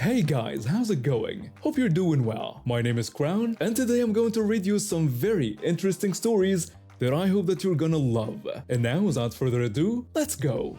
Hey guys, how's it going? Hope you're doing well. My name is Crown, and today I'm going to read you some very interesting stories that I hope that you're gonna love. And now, without further ado, let's go!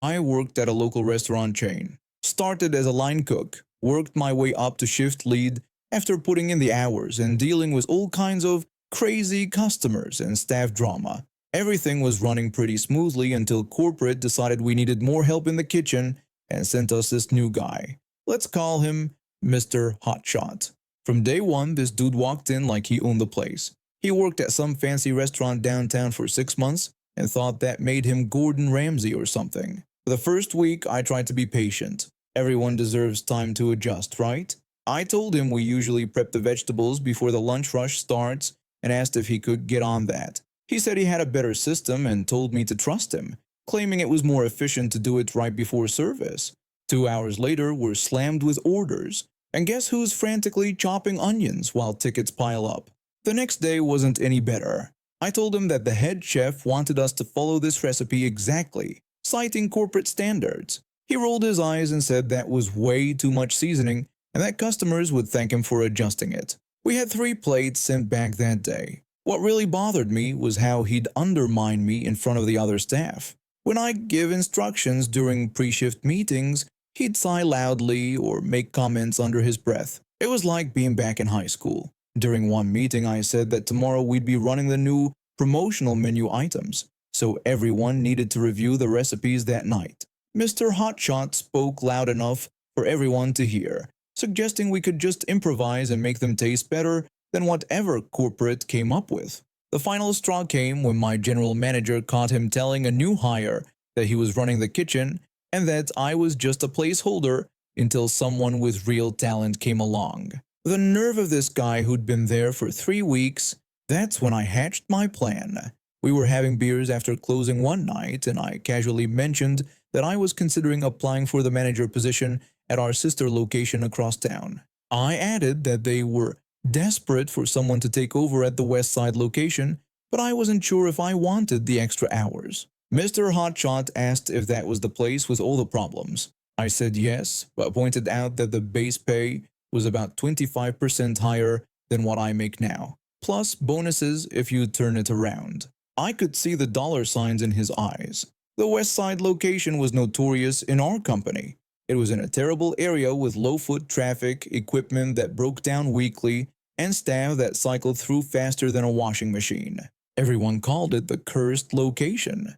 I worked at a local restaurant chain. Started as a line cook, worked my way up to shift lead after putting in the hours and dealing with all kinds of crazy customers and staff drama. Everything was running pretty smoothly until corporate decided we needed more help in the kitchen and sent us this new guy. Let's call him Mr. Hotshot. From day one, this dude walked in like he owned the place. He worked at some fancy restaurant downtown for 6 months and thought that made him Gordon Ramsay or something. For the first week, I tried to be patient. Everyone deserves time to adjust, right? I told him we usually prep the vegetables before the lunch rush starts and asked if he could get on that. He said he had a better system and told me to trust him, claiming it was more efficient to do it right before service. 2 hours later, we're slammed with orders. And guess who's frantically chopping onions while tickets pile up? The next day wasn't any better. I told him that the head chef wanted us to follow this recipe exactly, citing corporate standards. He rolled his eyes and said that was way too much seasoning and that customers would thank him for adjusting it. We had 3 plates sent back that day. What really bothered me was how he'd undermine me in front of the other staff. When I'd give instructions during pre-shift meetings, he'd sigh loudly or make comments under his breath. It was like being back in high school. During one meeting, I said that tomorrow we'd be running the new promotional menu items, so everyone needed to review the recipes that night. Mr. Hotshot spoke loud enough for everyone to hear, suggesting we could just improvise and make them taste better than whatever corporate came up with. The final straw came when my general manager caught him telling a new hire that he was running the kitchen and that I was just a placeholder until someone with real talent came along. The nerve of this guy who'd been there for 3 weeks. That's when I hatched my plan. We were having beers after closing one night, and I casually mentioned that I was considering applying for the manager position at our sister location across town. I added that they were desperate for someone to take over at the West Side location, but I wasn't sure if I wanted the extra hours. Mr. Hotshot asked if that was the place with all the problems. I said yes, but pointed out that the base pay was about 25% higher than what I make now, plus bonuses if you turn it around. I could see the dollar signs in his eyes. The West Side location was notorious in our company. It was in a terrible area with low foot traffic, equipment that broke down weekly, and staff that cycled through faster than a washing machine. Everyone called it the cursed location.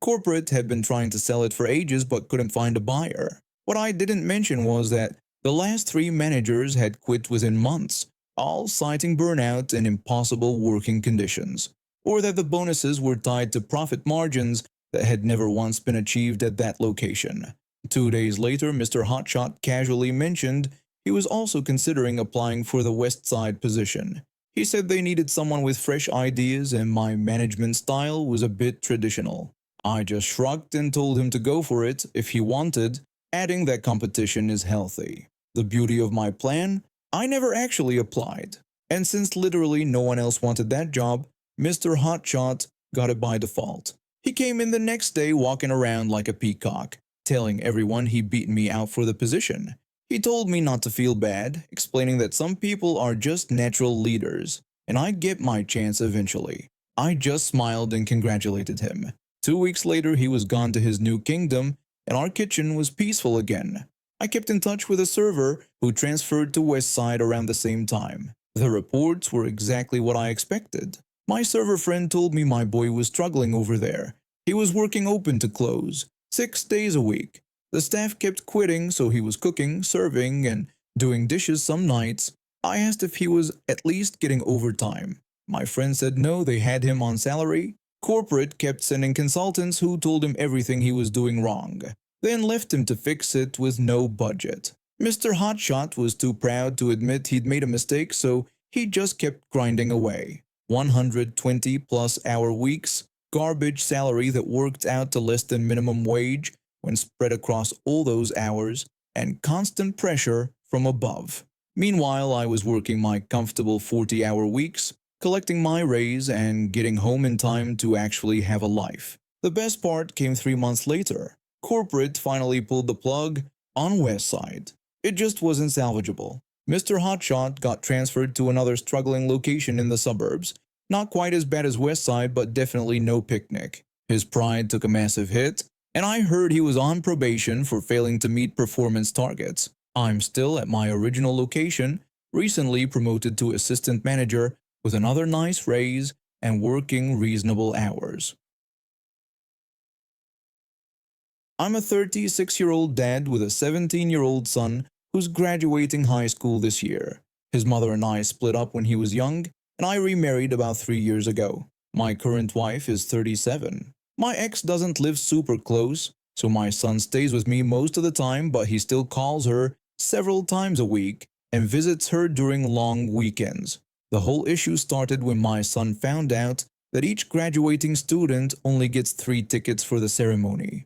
Corporate had been trying to sell it for ages but couldn't find a buyer. What I didn't mention was that the last 3 managers had quit within months, all citing burnout and impossible working conditions, or that the bonuses were tied to profit margins that had never once been achieved at that location. 2 days later, Mr. Hotshot casually mentioned he was also considering applying for the West Side position. He said they needed someone with fresh ideas and my management style was a bit traditional. I just shrugged and told him to go for it if he wanted, adding that competition is healthy. The beauty of my plan? I never actually applied. And since literally no one else wanted that job, Mr. Hotshot got it by default. He came in the next day walking around like a peacock, telling everyone he beat me out for the position. He told me not to feel bad, explaining that some people are just natural leaders, and I'd get my chance eventually. I just smiled and congratulated him. 2 weeks later, he was gone to his new kingdom, and our kitchen was peaceful again. I kept in touch with a server who transferred to West Side around the same time. The reports were exactly what I expected. My server friend told me my boy was struggling over there. He was working open to close, 6 days a week. The staff kept quitting, so he was cooking, serving, and doing dishes some nights. I asked if he was at least getting overtime. My friend said no, they had him on salary. Corporate kept sending consultants who told him everything he was doing wrong, then left him to fix it with no budget. Mr. Hotshot was too proud to admit he'd made a mistake, so he just kept grinding away. 120+ hour weeks, garbage salary that worked out to less than minimum wage when spread across all those hours, and constant pressure from above. Meanwhile, I was working my comfortable 40-hour weeks, collecting my raise and getting home in time to actually have a life. The best part came 3 months later. Corporate finally pulled the plug on West Side. It just wasn't salvageable. Mr. Hotshot got transferred to another struggling location in the suburbs. Not quite as bad as West Side, but definitely no picnic. His pride took a massive hit, and I heard he was on probation for failing to meet performance targets. I'm still at my original location, recently promoted to assistant manager with another nice raise and working reasonable hours. I'm a 36-year-old dad with a 17-year-old son who's graduating high school this year. His mother and I split up when he was young, and I remarried about 3 years ago. My current wife is 37. My ex doesn't live super close, so my son stays with me most of the time, but he still calls her several times a week and visits her during long weekends. The whole issue started when my son found out that each graduating student only gets 3 tickets for the ceremony.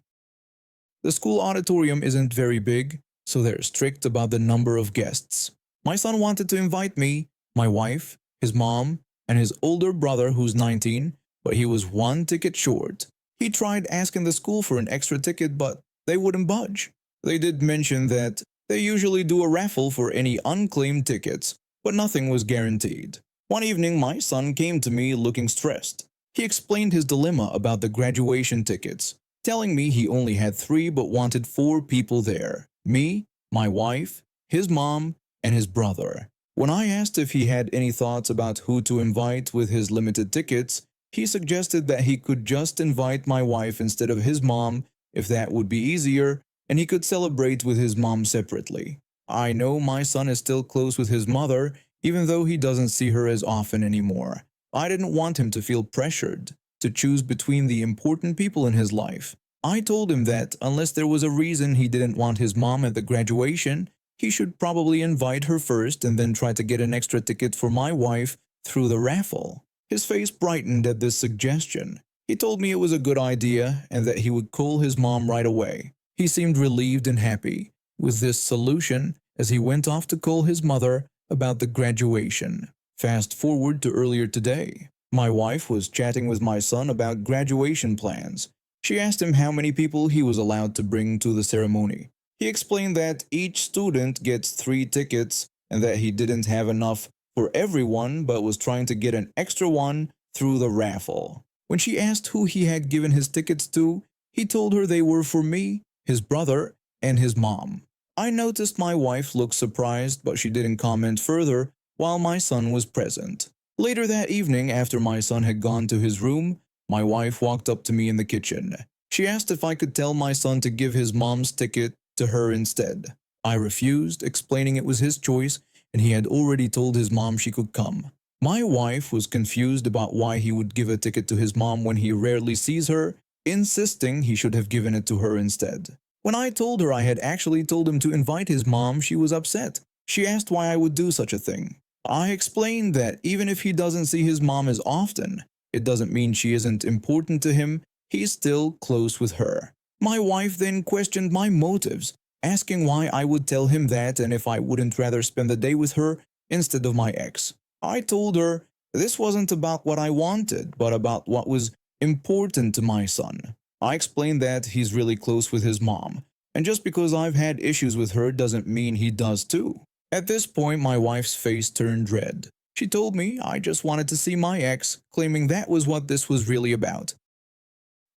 The school auditorium isn't very big, so they're strict about the number of guests. My son wanted to invite me, my wife, his mom, and his older brother who's 19, but he was 1 ticket short. He tried asking the school for an extra ticket, but they wouldn't budge. They did mention that they usually do a raffle for any unclaimed tickets, but nothing was guaranteed. One evening, my son came to me looking stressed. He explained his dilemma about the graduation tickets, telling me he only had 3 but wanted 4 people there: me, my wife, his mom, and his brother. When I asked if he had any thoughts about who to invite with his limited tickets, he suggested that he could just invite my wife instead of his mom if that would be easier, and he could celebrate with his mom separately. I know my son is still close with his mother, even though he doesn't see her as often anymore. I didn't want him to feel pressured to choose between the important people in his life. I told him that unless there was a reason he didn't want his mom at the graduation, he should probably invite her first and then try to get an extra ticket for my wife through the raffle. His face brightened at this suggestion. He told me it was a good idea and that he would call his mom right away. He seemed relieved and happy with this solution as he went off to call his mother about the graduation. Fast forward to earlier today. My wife was chatting with my son about graduation plans. She asked him how many people he was allowed to bring to the ceremony. He explained that each student gets 3 tickets and that he didn't have enough for everyone but was trying to get an extra one through the raffle. When she asked who he had given his tickets to, he told her they were for me, his brother, and his mom. I noticed my wife looked surprised, but she didn't comment further while my son was present. Later that evening, after my son had gone to his room, my wife walked up to me in the kitchen. She asked if I could tell my son to give his mom's ticket to her instead. I refused, explaining it was his choice and he had already told his mom she could come. My wife was confused about why he would give a ticket to his mom when he rarely sees her, insisting he should have given it to her instead. When I told her I had actually told him to invite his mom, she was upset. She asked why I would do such a thing. I explained that even if he doesn't see his mom as often, it doesn't mean she isn't important to him. He's still close with her. My wife then questioned my motives, asking why I would tell him that and if I wouldn't rather spend the day with her instead of my ex. I told her this wasn't about what I wanted, but about what was important to my son. I explained that he's really close with his mom, and just because I've had issues with her doesn't mean he does too. At this point, my wife's face turned red. She told me I just wanted to see my ex, claiming that was what this was really about.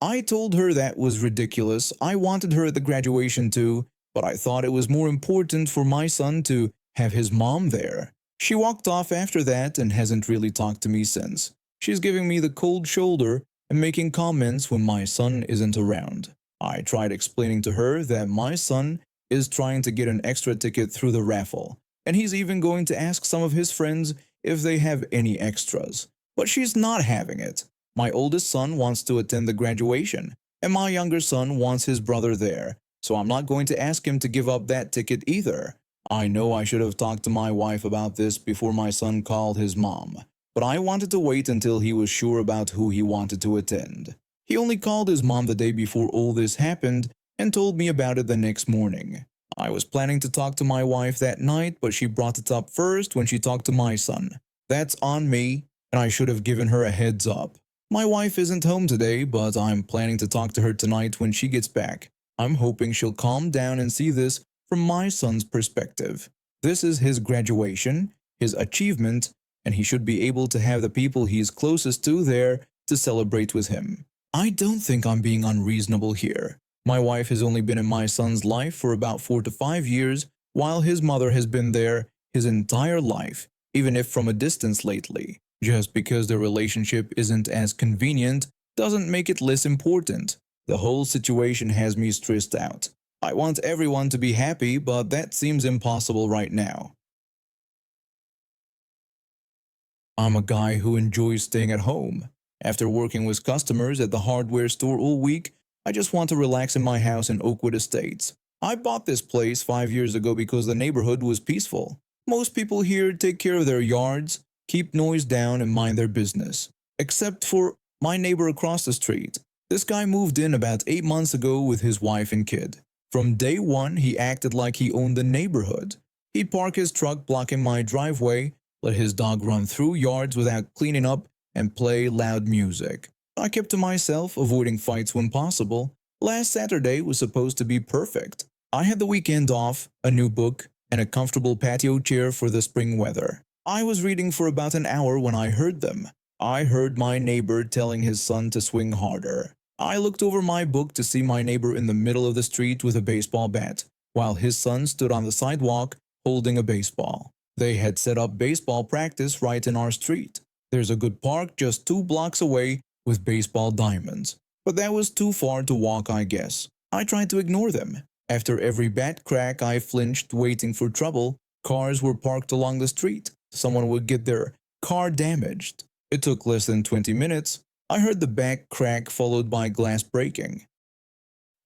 I told her that was ridiculous. I wanted her at the graduation too, but I thought it was more important for my son to have his mom there. She walked off after that and hasn't really talked to me since. She's giving me the cold shoulder and making comments when my son isn't around. I tried explaining to her that my son is trying to get an extra ticket through the raffle, and he's even going to ask some of his friends if they have any extras. But she's not having it. My oldest son wants to attend the graduation, and my younger son wants his brother there, so I'm not going to ask him to give up that ticket either. I know I should have talked to my wife about this before my son called his mom, but I wanted to wait until he was sure about who he wanted to attend. He only called his mom the day before all this happened and told me about it the next morning. I was planning to talk to my wife that night, but she brought it up first when she talked to my son. That's on me, and I should have given her a heads up. My wife isn't home today, but I'm planning to talk to her tonight when she gets back. I'm hoping she'll calm down and see this from my son's perspective. This is his graduation, his achievement, and he should be able to have the people he is closest to there to celebrate with him. I don't think I'm being unreasonable here. My wife has only been in my son's life for about 4 to 5 years, while his mother has been there his entire life, even if from a distance lately. Just because the relationship isn't as convenient doesn't make it less important. The whole situation has me stressed out. I want everyone to be happy, but that seems impossible right now. I'm a guy who enjoys staying at home. After working with customers at the hardware store all week, I just want to relax in my house in Oakwood Estates. I bought this place 5 years ago because the neighborhood was peaceful. Most people here take care of their yards, keep noise down, and mind their business. Except for my neighbor across the street. This guy moved in about 8 months ago with his wife and kid. From day one, he acted like he owned the neighborhood. He'd park his truck blocking my driveway, let his dog run through yards without cleaning up, and play loud music. I kept to myself, avoiding fights when possible. Last Saturday was supposed to be perfect. I had the weekend off, a new book, and a comfortable patio chair for the spring weather. I was reading for about an hour when I heard them. I heard my neighbor telling his son to swing harder. I looked over my book to see my neighbor in the middle of the street with a baseball bat, while his son stood on the sidewalk holding a baseball. They had set up baseball practice right in our street. There's a good park just 2 blocks away with baseball diamonds. But that was too far to walk, I guess. I tried to ignore them. After every bat crack, I flinched, waiting for trouble. Cars were parked along the street. Someone would get their car damaged. It took less than 20 minutes. I heard the back crack followed by glass breaking.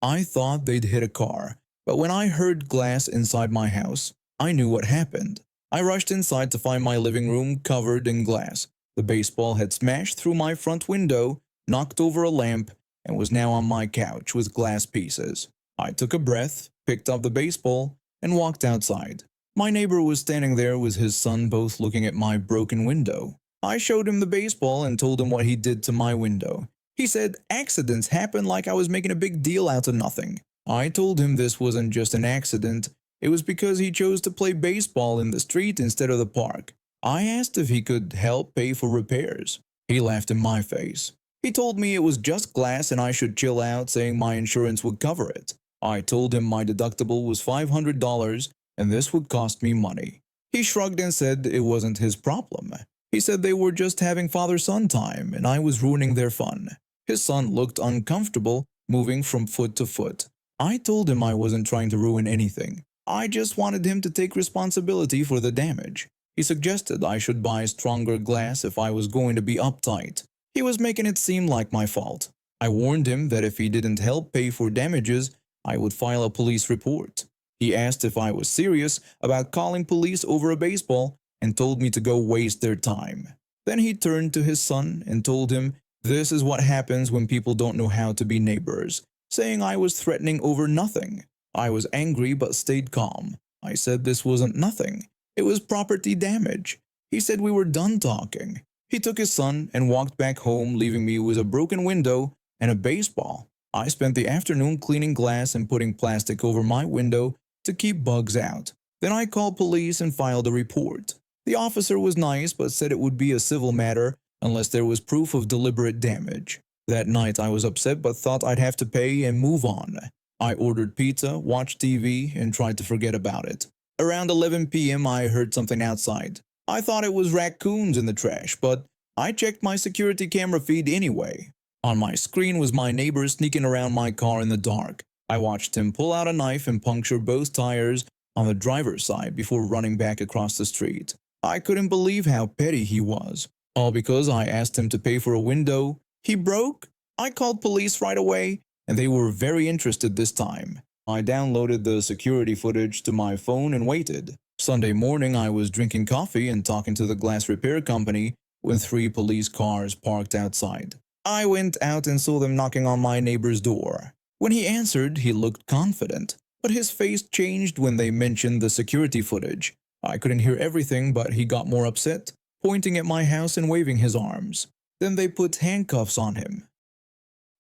I thought they'd hit a car, but when I heard glass inside my house, I knew what happened. I rushed inside to find my living room covered in glass. The baseball had smashed through my front window, knocked over a lamp, and was now on my couch with glass pieces. I took a breath, picked up the baseball, and walked outside. My neighbor was standing there with his son, both looking at my broken window. I showed him the baseball and told him what he did to my window. He said accidents happen, like I was making a big deal out of nothing. I told him this wasn't just an accident. It was because he chose to play baseball in the street instead of the park. I asked if he could help pay for repairs. He laughed in my face. He told me it was just glass and I should chill out, saying my insurance would cover it. I told him my deductible was $500 and this would cost me money. He shrugged and said it wasn't his problem. He said they were just having father-son time and I was ruining their fun. His son looked uncomfortable, moving from foot to foot. I told him I wasn't trying to ruin anything. I just wanted him to take responsibility for the damage. He suggested I should buy stronger glass if I was going to be uptight. He was making it seem like my fault. I warned him that if he didn't help pay for damages, I would file a police report. He asked if I was serious about calling police over a baseball and told me to go waste their time. Then he turned to his son and told him this is what happens when people don't know how to be neighbors, saying I was threatening over nothing. I was angry but stayed calm. I said this wasn't nothing. It was property damage. He said we were done talking. He took his son and walked back home, leaving me with a broken window and a baseball. I spent the afternoon cleaning glass and putting plastic over my window to keep bugs out. Then I called police and filed a report. The officer was nice but said it would be a civil matter unless there was proof of deliberate damage. That night I was upset but thought I'd have to pay and move on. I ordered pizza, watched TV, and tried to forget about it. Around 11 p.m. I heard something outside. I thought it was raccoons in the trash, but I checked my security camera feed anyway. On my screen was my neighbor sneaking around my car in the dark. I watched him pull out a knife and puncture both tires on the driver's side before running back across the street. I couldn't believe how petty he was. All because I asked him to pay for a window he broke? I called police right away, and they were very interested this time. I downloaded the security footage to my phone and waited. Sunday morning I was drinking coffee and talking to the glass repair company when 3 police cars parked outside. I went out and saw them knocking on my neighbor's door. When he answered, he looked confident, but his face changed when they mentioned the security footage. I couldn't hear everything, but he got more upset, pointing at my house and waving his arms. Then they put handcuffs on him.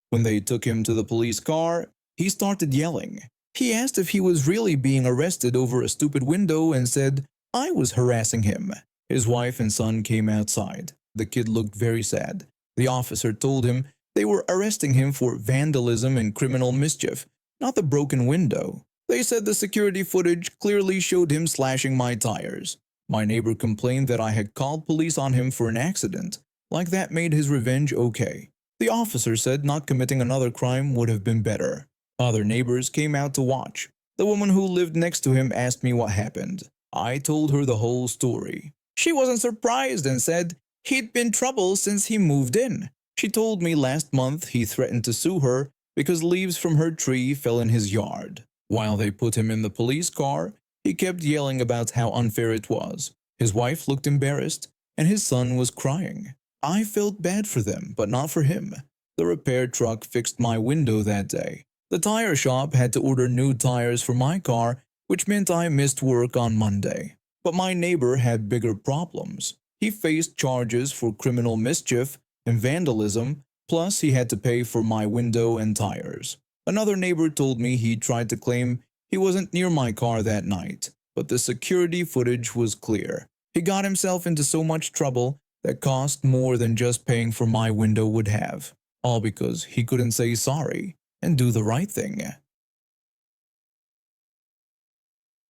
When they took him to the police car, he started yelling. He asked if he was really being arrested over a stupid window and said I was harassing him. His wife and son came outside. The kid looked very sad. The officer told him they were arresting him for vandalism and criminal mischief, not the broken window. They said the security footage clearly showed him slashing my tires. My neighbor complained that I had called police on him for an accident, like that made his revenge okay. The officer said not committing another crime would have been better. Other neighbors came out to watch. The woman who lived next to him asked me what happened. I told her the whole story. She wasn't surprised and said he'd been trouble since he moved in. She told me last month he threatened to sue her because leaves from her tree fell in his yard. While they put him in the police car, he kept yelling about how unfair it was. His wife looked embarrassed, and his son was crying. I felt bad for them, but not for him. The repair truck fixed my window that day. The tire shop had to order new tires for my car, which meant I missed work on Monday. But my neighbor had bigger problems. He faced charges for criminal mischief and vandalism, plus he had to pay for my window and tires. Another neighbor told me he tried to claim he wasn't near my car that night, but the security footage was clear. He got himself into so much trouble that cost more than just paying for my window would have, all because he couldn't say sorry and do the right thing.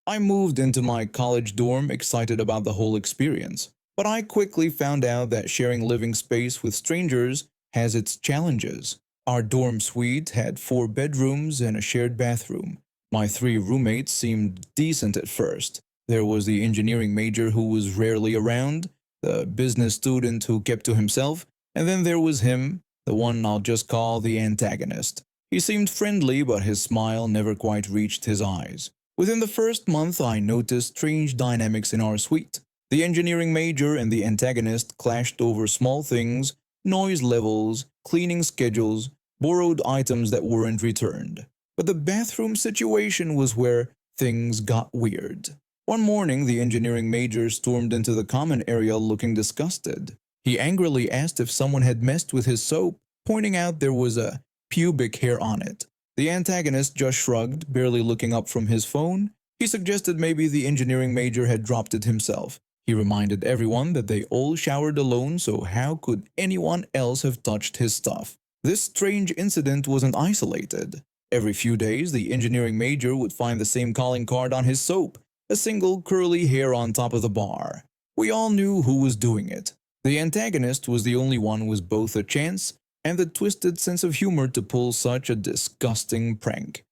I moved into my college dorm excited about the whole experience, but I quickly found out that sharing living space with strangers has its challenges. Our dorm suite had 4 bedrooms and a shared bathroom. My 3 roommates seemed decent at first. There was the engineering major who was rarely around, the business student who kept to himself, and then there was him, the one I'll just call the antagonist. He seemed friendly, but his smile never quite reached his eyes. Within the first month, I noticed strange dynamics in our suite. The engineering major and the antagonist clashed over small things, noise levels, cleaning schedules, borrowed items that weren't returned. But the bathroom situation was where things got weird. One morning, the engineering major stormed into the common area looking disgusted. He angrily asked if someone had messed with his soap, pointing out there was a pubic hair on it. The antagonist just shrugged, barely looking up from his phone. He suggested maybe the engineering major had dropped it himself. He reminded everyone that they all showered alone, so how could anyone else have touched his stuff? This strange incident wasn't isolated. Every few days, the engineering major would find the same calling card on his soap, a single curly hair on top of the bar. We all knew who was doing it. The antagonist was the only one with both a chance and the twisted sense of humor to pull such a disgusting prank.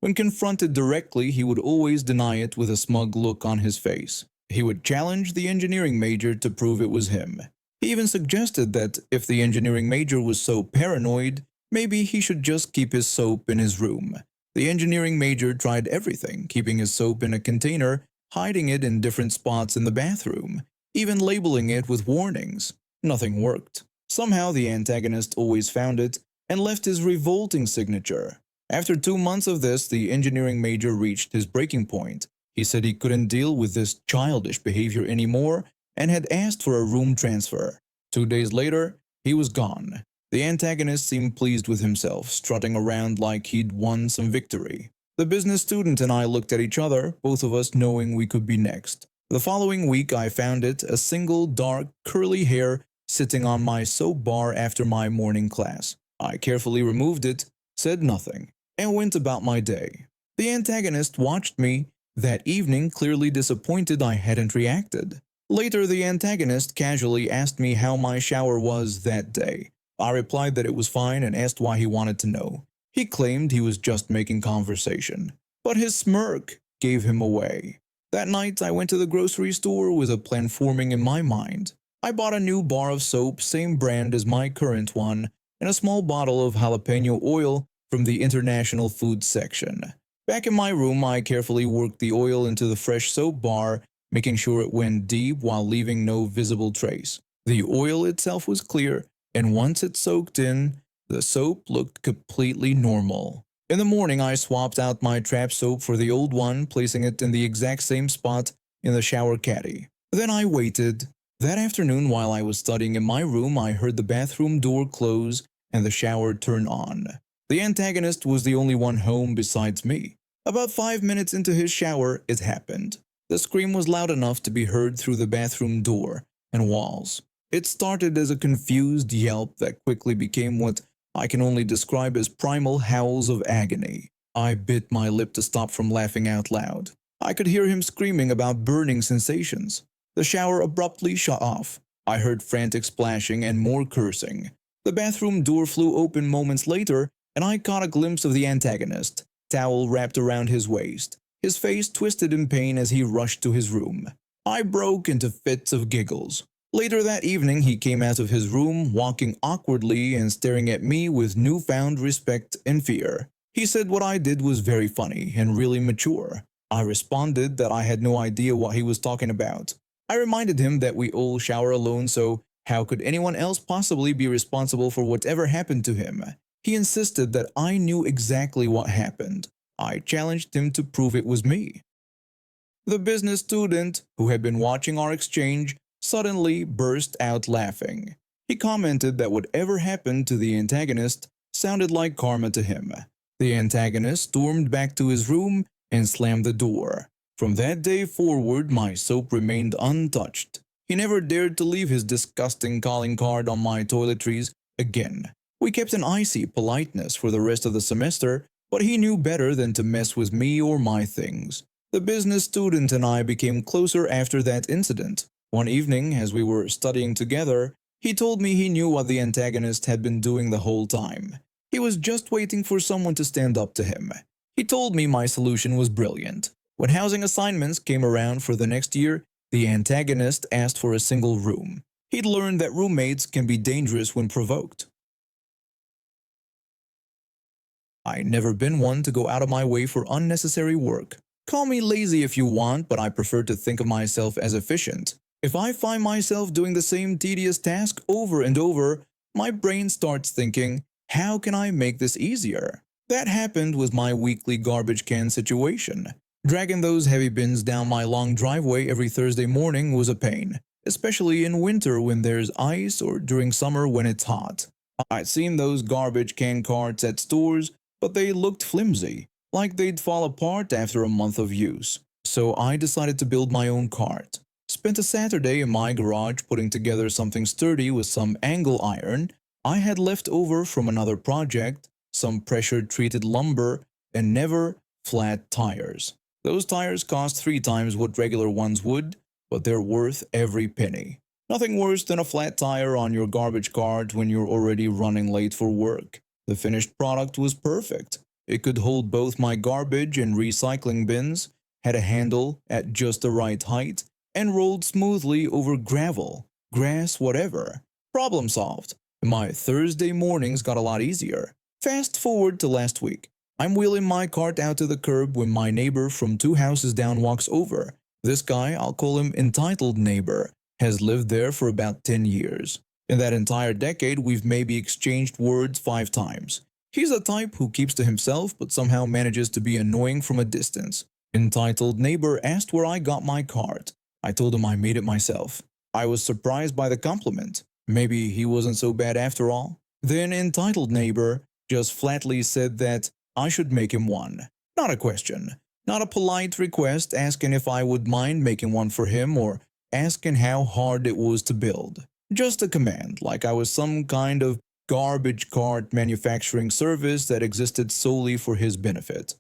When confronted directly, he would always deny it with a smug look on his face. He would challenge the engineering major to prove it was him. He even suggested that if the engineering major was so paranoid, maybe he should just keep his soap in his room. The engineering major tried everything, keeping his soap in a container, hiding it in different spots in the bathroom, even labeling it with warnings. Nothing worked. Somehow the antagonist always found it and left his revolting signature. After 2 months of this, the engineering major reached his breaking point. He said he couldn't deal with this childish behavior anymore and had asked for a room transfer. 2 days later, he was gone. The antagonist seemed pleased with himself, strutting around like he'd won some victory. The business student and I looked at each other, both of us knowing we could be next. The following week, I found it, a single dark, curly hair sitting on my soap bar after my morning class. I carefully removed it, said nothing, and went about my day. The antagonist watched me that evening, clearly disappointed I hadn't reacted. Later, the antagonist casually asked me how my shower was that day. I replied that it was fine and asked why he wanted to know. He claimed he was just making conversation, but his smirk gave him away. That night, I went to the grocery store with a plan forming in my mind. I bought a new bar of soap, same brand as my current one, and a small bottle of jalapeno oil from the international food section. Back in my room, I carefully worked the oil into the fresh soap bar, making sure it went deep while leaving no visible trace. The oil itself was clear, and once it soaked in, the soap looked completely normal. In the morning, I swapped out my trap soap for the old one, placing it in the exact same spot in the shower caddy. Then I waited. That afternoon, while I was studying in my room, I heard the bathroom door close and the shower turn on. The antagonist was the only one home besides me. About 5 minutes into his shower, it happened. The scream was loud enough to be heard through the bathroom door and walls. It started as a confused yelp that quickly became what I can only describe as primal howls of agony. I bit my lip to stop from laughing out loud. I could hear him screaming about burning sensations. The shower abruptly shut off. I heard frantic splashing and more cursing. The bathroom door flew open moments later, and I caught a glimpse of the antagonist, towel wrapped around his waist, his face twisted in pain as he rushed to his room. I broke into fits of giggles. Later that evening, he came out of his room, walking awkwardly and staring at me with newfound respect and fear. He said what I did was very funny and really mature. I responded that I had no idea what he was talking about. I reminded him that we all shower alone, so how could anyone else possibly be responsible for whatever happened to him? He insisted that I knew exactly what happened. I challenged him to prove it was me. The business student, who had been watching our exchange, suddenly burst out laughing. He commented that whatever happened to the antagonist sounded like karma to him. The antagonist stormed back to his room and slammed the door. From that day forward, my soap remained untouched. He never dared to leave his disgusting calling card on my toiletries again. We kept an icy politeness for the rest of the semester, but he knew better than to mess with me or my things. The business student and I became closer after that incident. One evening, as we were studying together, he told me he knew what the antagonist had been doing the whole time. He was just waiting for someone to stand up to him. He told me my solution was brilliant. When housing assignments came around for the next year, the antagonist asked for a single room. He'd learned that roommates can be dangerous when provoked. I'd never been one to go out of my way for unnecessary work. Call me lazy if you want, but I prefer to think of myself as efficient. If I find myself doing the same tedious task over and over, my brain starts thinking, how can I make this easier? That happened with my weekly garbage can situation. Dragging those heavy bins down my long driveway every Thursday morning was a pain, especially in winter when there's ice or during summer when it's hot. I'd seen those garbage can carts at stores, but they looked flimsy, like they'd fall apart after a month of use. So I decided to build my own cart. Spent a Saturday in my garage putting together something sturdy with some angle iron I had left over from another project, some pressure-treated lumber, and never flat tires. Those tires cost 3 times what regular ones would, but they're worth every penny. Nothing worse than a flat tire on your garbage cart when you're already running late for work. The finished product was perfect. It could hold both my garbage and recycling bins, had a handle at just the right height, and rolled smoothly over gravel, grass, whatever. Problem solved. My Thursday mornings got a lot easier. Fast forward to last week. I'm wheeling my cart out to the curb when my neighbor from 2 houses down walks over. This guy, I'll call him entitled neighbor, has lived there for about 10 years. In that entire decade, we've maybe exchanged words 5 times. He's the type who keeps to himself but somehow manages to be annoying from a distance. Entitled neighbor asked where I got my cart. I told him I made it myself. I was surprised by the compliment. Maybe he wasn't so bad after all. Then entitled neighbor just flatly said that I should make him one. Not a question. Not a polite request asking if I would mind making one for him or asking how hard it was to build. Just a command, like I was some kind of garbage cart manufacturing service that existed solely for his benefit.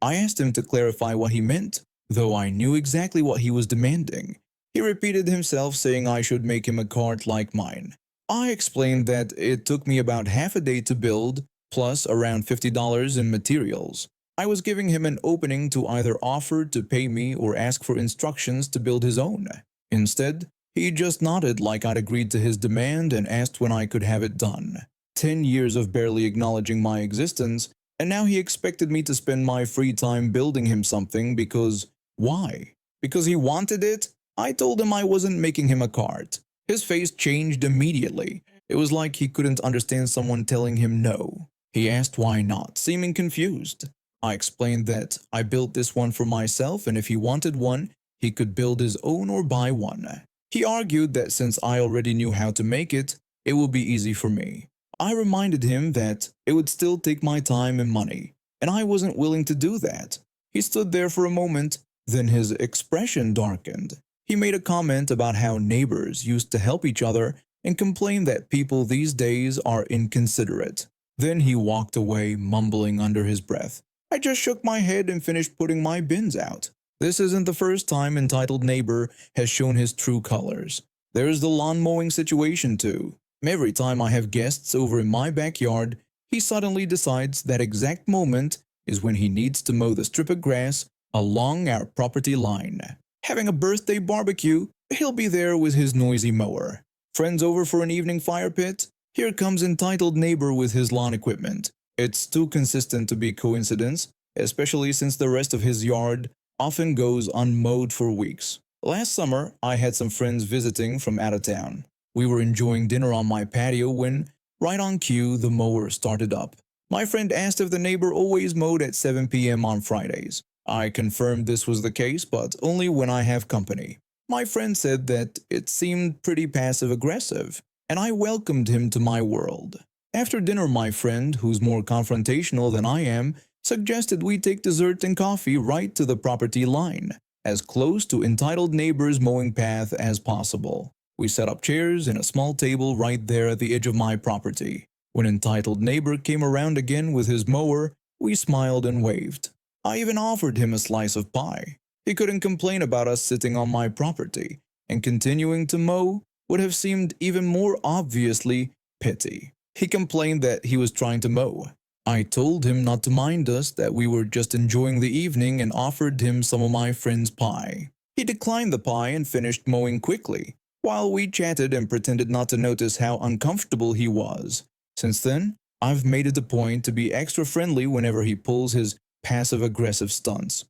I asked him to clarify what he meant, though I knew exactly what he was demanding. He repeated himself, saying I should make him a cart like mine. I explained that it took me about half a day to build, plus around $50 in materials. I was giving him an opening to either offer to pay me or ask for instructions to build his own. Instead, he just nodded like I'd agreed to his demand and asked when I could have it done. 10 years of barely acknowledging my existence, and now he expected me to spend my free time building him something because… why? Because he wanted it? I told him I wasn't making him a cart. His face changed immediately. It was like he couldn't understand someone telling him no. He asked why not, seeming confused. I explained that I built this one for myself, and if he wanted one, he could build his own or buy one. He argued that since I already knew how to make it would be easy for me. I reminded him that it would still take my time and money, and I wasn't willing to do that. He stood there for a moment, then his expression darkened. He made a comment about how neighbors used to help each other and complained that people these days are inconsiderate. Then he walked away, mumbling under his breath. I just shook my head and finished putting my bins out. This isn't the first time entitled neighbor has shown his true colors. There's the lawn mowing situation too. Every time I have guests over in my backyard, he suddenly decides that exact moment is when he needs to mow the strip of grass along our property line. Having a birthday barbecue, he'll be there with his noisy mower. Friends over for an evening fire pit? Here comes entitled neighbor with his lawn equipment. It's too consistent to be coincidence, especially since the rest of his yard often goes unmowed for weeks. Last summer, I had some friends visiting from out of town. We were enjoying dinner on my patio when, right on cue, the mower started up. My friend asked if the neighbor always mowed at 7 p.m. on Fridays. I confirmed this was the case, but only when I have company. My friend said that it seemed pretty passive-aggressive, and I welcomed him to my world. After dinner, my friend, who's more confrontational than I am, suggested we take dessert and coffee right to the property line, as close to entitled neighbor's mowing path as possible. We set up chairs and a small table right there at the edge of my property. When entitled neighbor came around again with his mower, we smiled and waved. I even offered him a slice of pie. He couldn't complain about us sitting on my property, and continuing to mow would have seemed even more obviously petty. He complained that he was trying to mow. I told him not to mind us, that we were just enjoying the evening, and offered him some of my friend's pie. He declined the pie and finished mowing quickly, while we chatted and pretended not to notice how uncomfortable he was. Since then, I've made it a point to be extra friendly whenever he pulls his passive-aggressive stunts.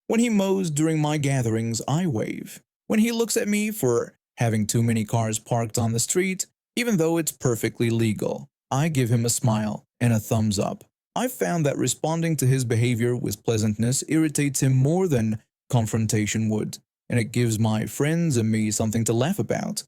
When he mows during my gatherings, I wave. When he looks at me for having too many cars parked on the street, even though it's perfectly legal, I give him a smile and a thumbs up. I've found that responding to his behavior with pleasantness irritates him more than confrontation would, and it gives my friends and me something to laugh about.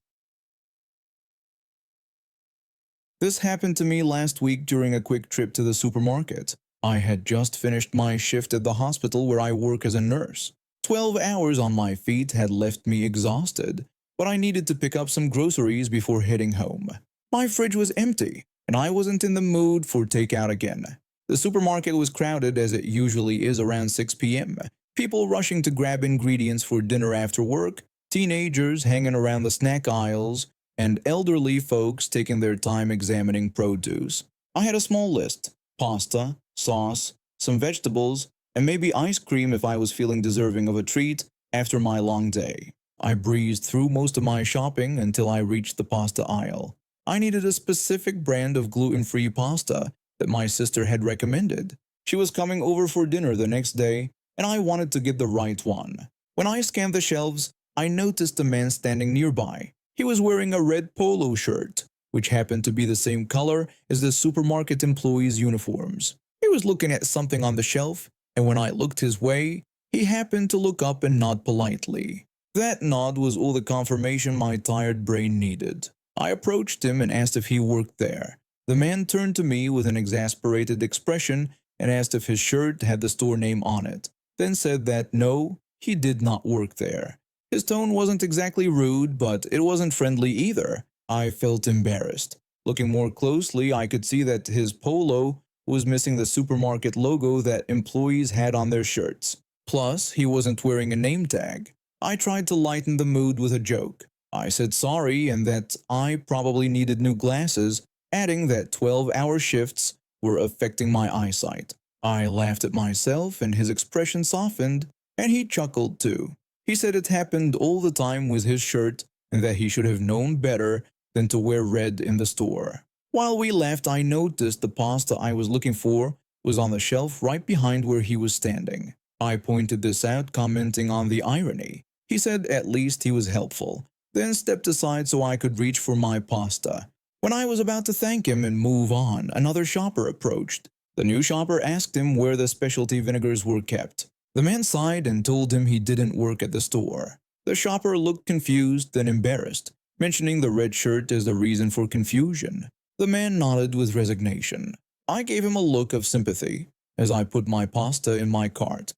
This happened to me last week during a quick trip to the supermarket. I had just finished my shift at the hospital where I work as a nurse. 12 hours on my feet had left me exhausted, but I needed to pick up some groceries before heading home. My fridge was empty, and I wasn't in the mood for takeout again. The supermarket was crowded as it usually is around 6 p.m. People rushing to grab ingredients for dinner after work, teenagers hanging around the snack aisles, and elderly folks taking their time examining produce. I had a small list: pasta, sauce, some vegetables, and maybe ice cream if I was feeling deserving of a treat after my long day. I breezed through most of my shopping until I reached the pasta aisle. I needed a specific brand of gluten-free pasta that my sister had recommended. She was coming over for dinner the next day, and I wanted to get the right one. When I scanned the shelves, I noticed a man standing nearby. He was wearing a red polo shirt, which happened to be the same color as the supermarket employees' uniforms. He was looking at something on the shelf, and when I looked his way, he happened to look up and nod politely. That nod was all the confirmation my tired brain needed. I approached him and asked if he worked there. The man turned to me with an exasperated expression and asked if his shirt had the store name on it, then said that no, he did not work there. His tone wasn't exactly rude, but it wasn't friendly either. I felt embarrassed. Looking more closely, I could see that his polo was missing the supermarket logo that employees had on their shirts. Plus, he wasn't wearing a name tag. I tried to lighten the mood with a joke. I said sorry and that I probably needed new glasses, adding that 12-hour shifts were affecting my eyesight. I laughed at myself and his expression softened, and he chuckled too. He said it happened all the time with his shirt and that he should have known better than to wear red in the store. While we laughed, I noticed the pasta I was looking for was on the shelf right behind where he was standing. I pointed this out, commenting on the irony. He said at least he was helpful, then stepped aside so I could reach for my pasta. When I was about to thank him and move on, another shopper approached. The new shopper asked him where the specialty vinegars were kept. The man sighed and told him he didn't work at the store. The shopper looked confused then embarrassed, mentioning the red shirt as the reason for confusion. The man nodded with resignation. I gave him a look of sympathy as I put my pasta in my cart.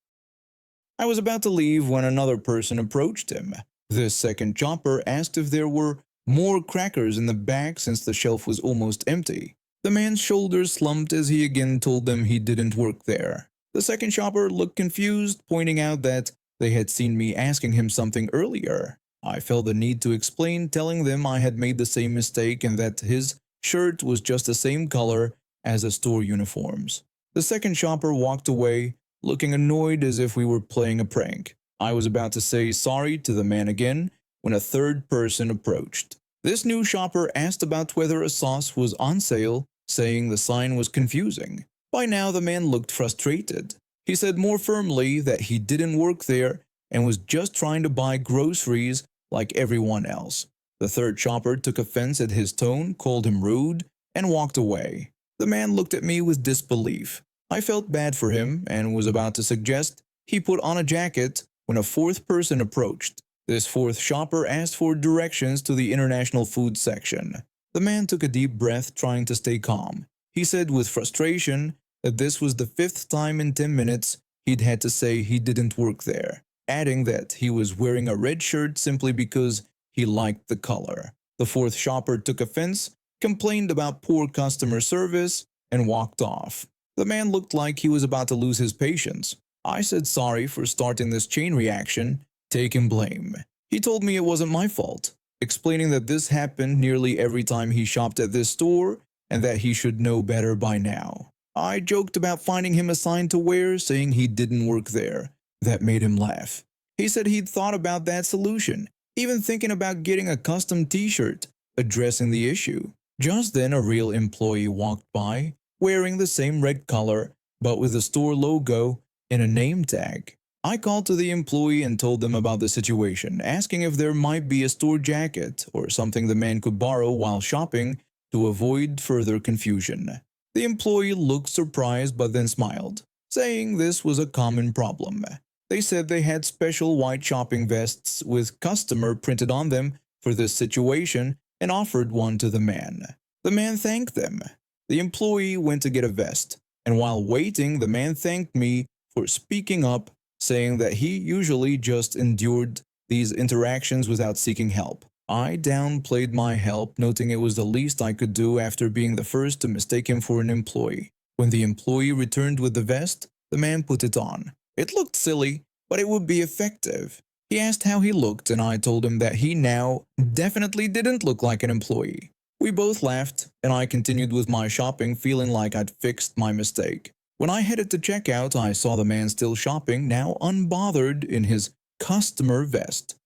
I was about to leave when another person approached him. This second shopper asked if there were more crackers in the bag since the shelf was almost empty. The man's shoulders slumped as he again told them he didn't work there. The second shopper looked confused, pointing out that they had seen me asking him something earlier. I felt the need to explain, telling them I had made the same mistake and that his shirt was just the same color as the store uniforms. The second shopper walked away, looking annoyed as if we were playing a prank. I was about to say sorry to the man again when a third person approached. This new shopper asked about whether a sauce was on sale, saying the sign was confusing. By now the man looked frustrated. He said more firmly that he didn't work there and was just trying to buy groceries like everyone else. The third shopper took offense at his tone, called him rude, and walked away. The man looked at me with disbelief. I felt bad for him and was about to suggest he put on a jacket when a fourth person approached. This fourth shopper asked for directions to the international food section. The man took a deep breath, trying to stay calm. He said with frustration that this was the fifth time in 10 minutes he'd had to say he didn't work there, adding that he was wearing a red shirt simply because he liked the color. The fourth shopper took offense, complained about poor customer service, and walked off. The man looked like he was about to lose his patience. I said sorry for starting this chain reaction, taking blame. He told me it wasn't my fault, explaining that this happened nearly every time he shopped at this store and that he should know better by now. I joked about finding him a sign to wear saying he didn't work there. That made him laugh. He said he'd thought about that solution, even thinking about getting a custom t-shirt addressing the issue. Just then a real employee walked by, wearing the same red color but with the store logo and a name tag. I called to the employee and told them about the situation, asking if there might be a store jacket or something the man could borrow while shopping to avoid further confusion. The employee looked surprised but then smiled, saying this was a common problem. They said they had special white shopping vests with customer printed on them for this situation and offered one to the man. The man thanked them. The employee went to get a vest, and while waiting, the man thanked me for speaking up, saying that he usually just endured these interactions without seeking help. I downplayed my help, noting it was the least I could do after being the first to mistake him for an employee. When the employee returned with the vest, the man put it on. It looked silly, but it would be effective. He asked how he looked, and I told him that he now definitely didn't look like an employee. We both laughed, and I continued with my shopping, feeling like I'd fixed my mistake. When I headed to checkout, I saw the man still shopping, now unbothered in his customer vest.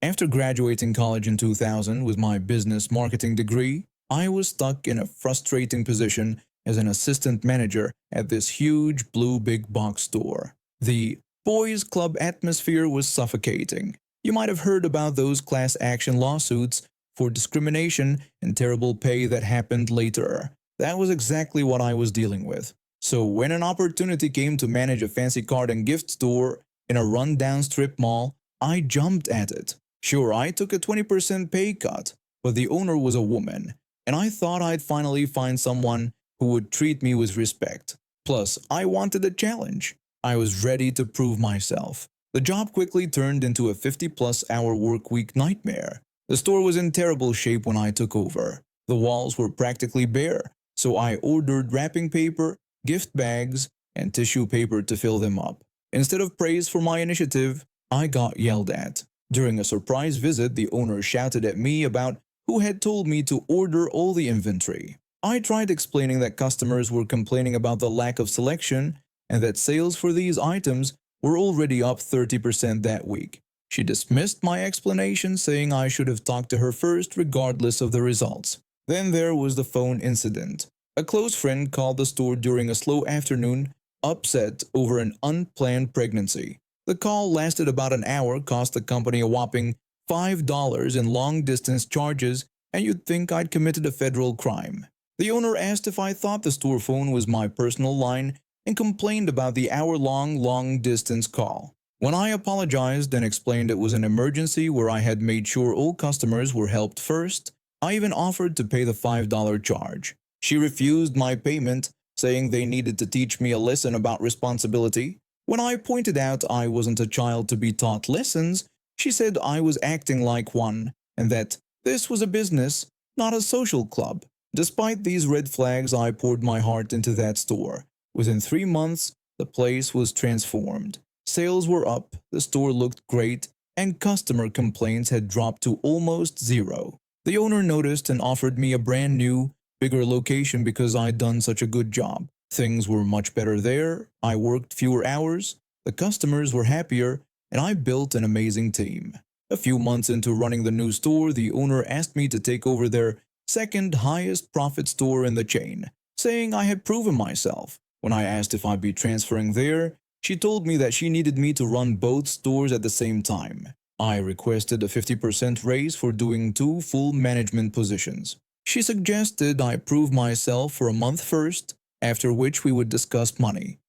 After graduating college in 2000 with my business marketing degree, I was stuck in a frustrating position as an assistant manager at this huge blue big box store. The boys' club atmosphere was suffocating. You might have heard about those class action lawsuits for discrimination and terrible pay that happened later. That was exactly what I was dealing with. So when an opportunity came to manage a fancy card and gift store in a rundown strip mall, I jumped at it. Sure, I took a 20% pay cut, but the owner was a woman, and I thought I'd finally find someone who would treat me with respect. Plus, I wanted a challenge. I was ready to prove myself. The job quickly turned into a 50-plus hour work week nightmare. The store was in terrible shape when I took over. The walls were practically bare, so I ordered wrapping paper, gift bags, and tissue paper to fill them up. Instead of praise for my initiative, I got yelled at. During a surprise visit, the owner shouted at me about who had told me to order all the inventory. I tried explaining that customers were complaining about the lack of selection and that sales for these items were already up 30% that week. She dismissed my explanation, saying I should have talked to her first regardless of the results. Then there was the phone incident. A close friend called the store during a slow afternoon, upset over an unplanned pregnancy. The call lasted about an hour, cost the company a whopping $5 in long-distance charges, and you'd think I'd committed a federal crime. The owner asked if I thought the store phone was my personal line and complained about the hour-long long-distance call. When I apologized and explained it was an emergency where I had made sure all customers were helped first, I even offered to pay the $5 charge. She refused my payment, saying they needed to teach me a lesson about responsibility. When I pointed out I wasn't a child to be taught lessons, she said I was acting like one and that this was a business, not a social club. Despite these red flags, I poured my heart into that store. Within 3 months, the place was transformed. Sales were up, the store looked great, and customer complaints had dropped to almost zero. The owner noticed and offered me a brand new, bigger location because I'd done such a good job. Things were much better there, I worked fewer hours, the customers were happier, and I built an amazing team. A few months into running the new store, the owner asked me to take over their second highest profit store in the chain, saying I had proven myself. When I asked if I'd be transferring there, she told me that she needed me to run both stores at the same time. I requested a 50% raise for doing 2 full management positions. She suggested I prove myself for a month first, after which we would discuss money.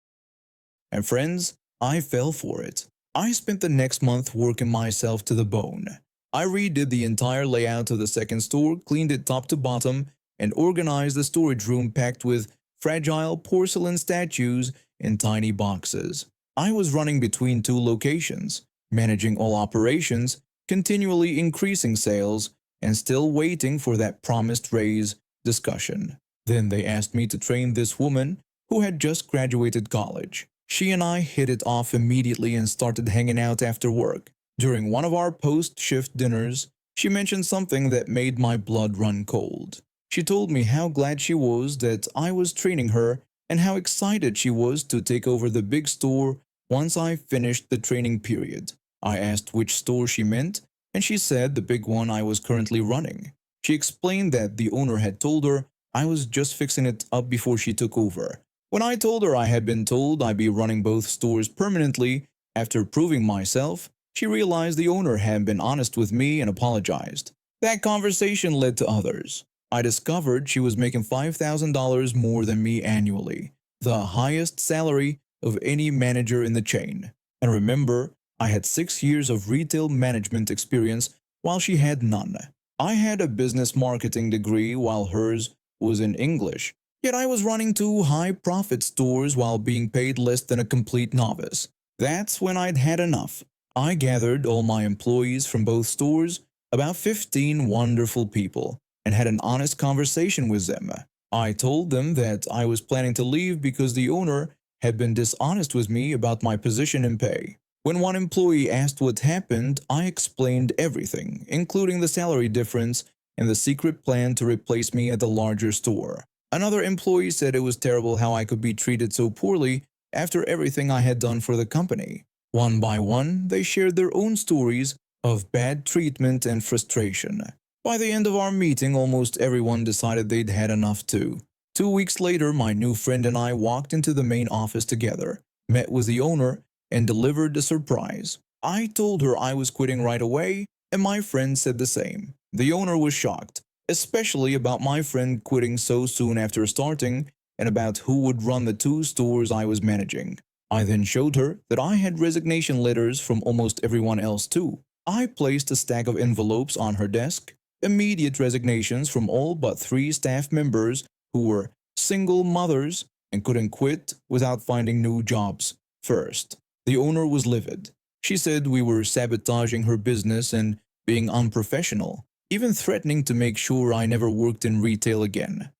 And friends, I fell for it. I spent the next month working myself to the bone. I redid the entire layout of the second store, cleaned it top to bottom, and organized the storage room packed with fragile porcelain statues in tiny boxes. I was running between 2 locations, managing all operations, continually increasing sales, and still waiting for that promised raise discussion. Then they asked me to train this woman who had just graduated college. She and I hit it off immediately and started hanging out after work. During one of our post-shift dinners, she mentioned something that made my blood run cold. She told me how glad she was that I was training her and how excited she was to take over the big store once I finished the training period. I asked which store she meant, and she said the big one I was currently running. She explained that the owner had told her I was just fixing it up before she took over. When I told her I had been told I'd be running both stores permanently after proving myself, she realized the owner had been honest with me and apologized. That conversation led to others. I discovered she was making $5,000 more than me annually, the highest salary of any manager in the chain. And remember, I had 6 years of retail management experience while she had none. I had a business marketing degree while hers was in English. Yet I was running 2 high-profit stores while being paid less than a complete novice. That's when I'd had enough. I gathered all my employees from both stores, about 15 wonderful people, and had an honest conversation with them. I told them that I was planning to leave because the owner had been dishonest with me about my position and pay. When one employee asked what happened, I explained everything, including the salary difference and the secret plan to replace me at the larger store. Another employee said it was terrible how I could be treated so poorly after everything I had done for the company. One by one, they shared their own stories of bad treatment and frustration. By the end of our meeting, almost everyone decided they'd had enough too. 2 weeks later, my new friend and I walked into the main office together, met with the owner, and delivered the surprise. I told her I was quitting right away, and my friend said the same. The owner was shocked, especially about my friend quitting so soon after starting and about who would run the 2 stores I was managing. I then showed her that I had resignation letters from almost everyone else too. I placed a stack of envelopes on her desk, immediate resignations from all but 3 staff members who were single mothers and couldn't quit without finding new jobs first. The owner was livid. She said we were sabotaging her business and being unprofessional, even threatening to make sure I never worked in retail again.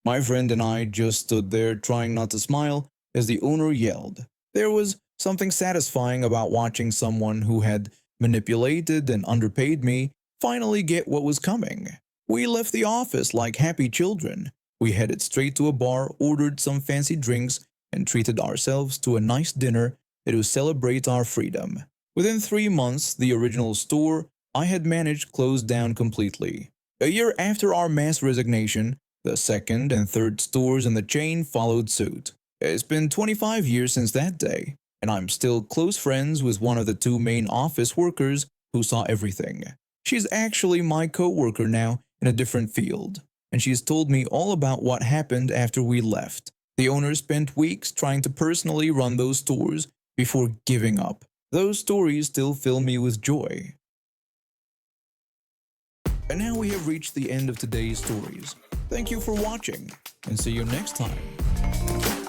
My friend and I just stood there trying not to smile as the owner yelled. There was something satisfying about watching someone who had manipulated and underpaid me finally get what was coming. We left the office like happy children. We headed straight to a bar, ordered some fancy drinks, and treated ourselves to a nice dinner to celebrate our freedom. Within 3 months, the original store I had managed closed down completely. A year after our mass resignation, the second and third stores in the chain followed suit. It's been 25 years since that day, and I'm still close friends with one of the 2 main office workers who saw everything. She's actually my co-worker now in a different field, and she's told me all about what happened after we left. The owner spent weeks trying to personally run those stores before giving up. Those stories still fill me with joy. And now we have reached the end of today's stories. Thank you for watching, and see you next time.